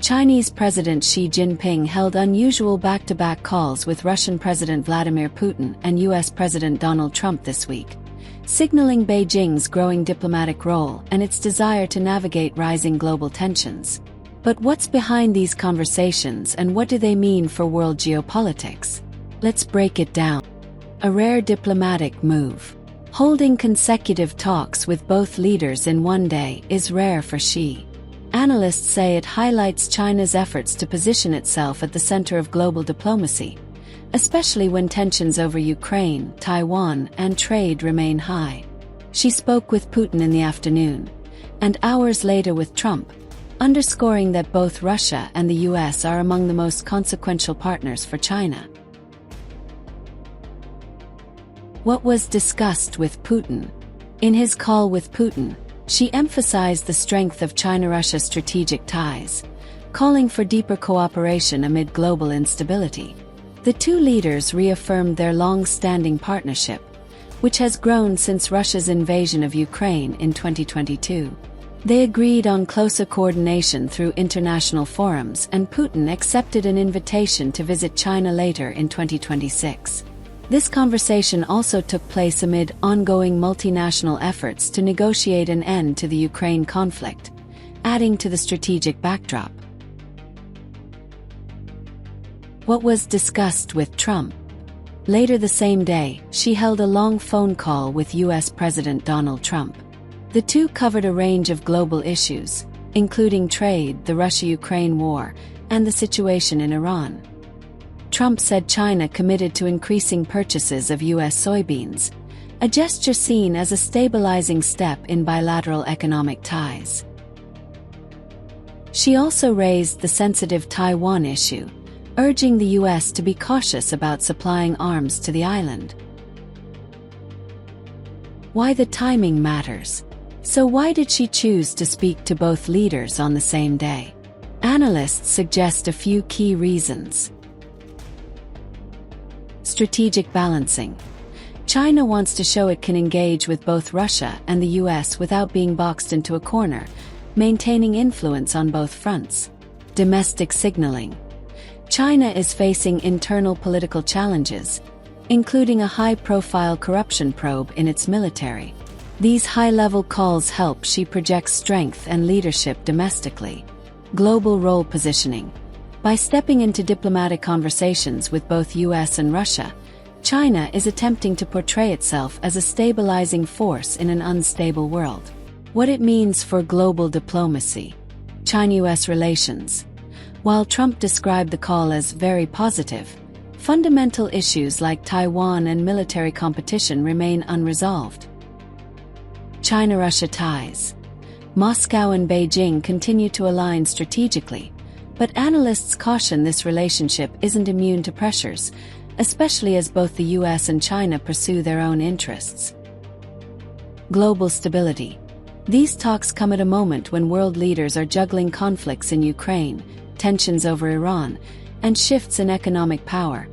Chinese President Xi Jinping held unusual back-to-back calls with Russian President Vladimir Putin and US President Donald Trump this week, signaling Beijing's growing diplomatic role and its desire to navigate rising global tensions. But what's behind these conversations and what do they mean for world geopolitics? Let's break it down. A rare diplomatic move. Holding consecutive talks with both leaders in one day is rare for Xi. Analysts say it highlights China's efforts to position itself at the center of global diplomacy, especially when tensions over Ukraine, Taiwan, and trade remain high. She spoke with Putin in the afternoon, and hours later with Trump, underscoring that both Russia and the US are among the most consequential partners for China. What was discussed with Putin? In his call with Putin, Xi emphasized the strength of China-Russia strategic ties, calling for deeper cooperation amid global instability. The two leaders reaffirmed their long-standing partnership, which has grown since Russia's invasion of Ukraine in 2022. They agreed on closer coordination through international forums, and Putin accepted an invitation to visit China later in 2026. This conversation also took place amid ongoing multinational efforts to negotiate an end to the Ukraine conflict, adding to the strategic backdrop. What was discussed with Trump? Later the same day, Xi held a long phone call with US President Donald Trump. The two covered a range of global issues, including trade, the Russia-Ukraine war, and the situation in Iran. Trump said China committed to increasing purchases of US soybeans, a gesture seen as a stabilizing step in bilateral economic ties. Xi also raised the sensitive Taiwan issue, urging the US to be cautious about supplying arms to the island. Why the timing matters. So why did Xi choose to speak to both leaders on the same day? Analysts suggest a few key reasons. Strategic balancing. China wants to show it can engage with both Russia and the US without being boxed into a corner, maintaining influence on both fronts. Domestic signaling. China is facing internal political challenges, including a high-profile corruption probe in its military. These high-level calls help Xi project strength and leadership domestically. Global role positioning. By stepping into diplomatic conversations with both US and Russia, China is attempting to portray itself as a stabilizing force in an unstable world. What it means for global diplomacy. China-US relations. While Trump described the call as very positive, fundamental issues like Taiwan and military competition remain unresolved. China-Russia ties. Moscow and Beijing continue to align strategically, but analysts caution this relationship isn't immune to pressures, especially as both the US and China pursue their own interests. Global stability. These talks come at a moment when world leaders are juggling conflicts in Ukraine, tensions over Iran, and shifts in economic power,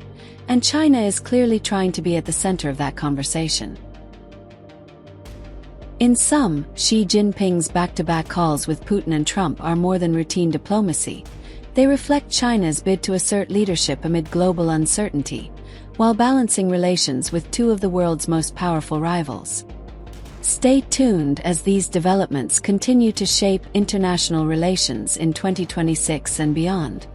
and China is clearly trying to be at the center of that conversation. In sum, Xi Jinping's back-to-back calls with Putin and Trump are more than routine diplomacy. They reflect China's bid to assert leadership amid global uncertainty, while balancing relations with two of the world's most powerful rivals. Stay tuned as these developments continue to shape international relations in 2026 and beyond.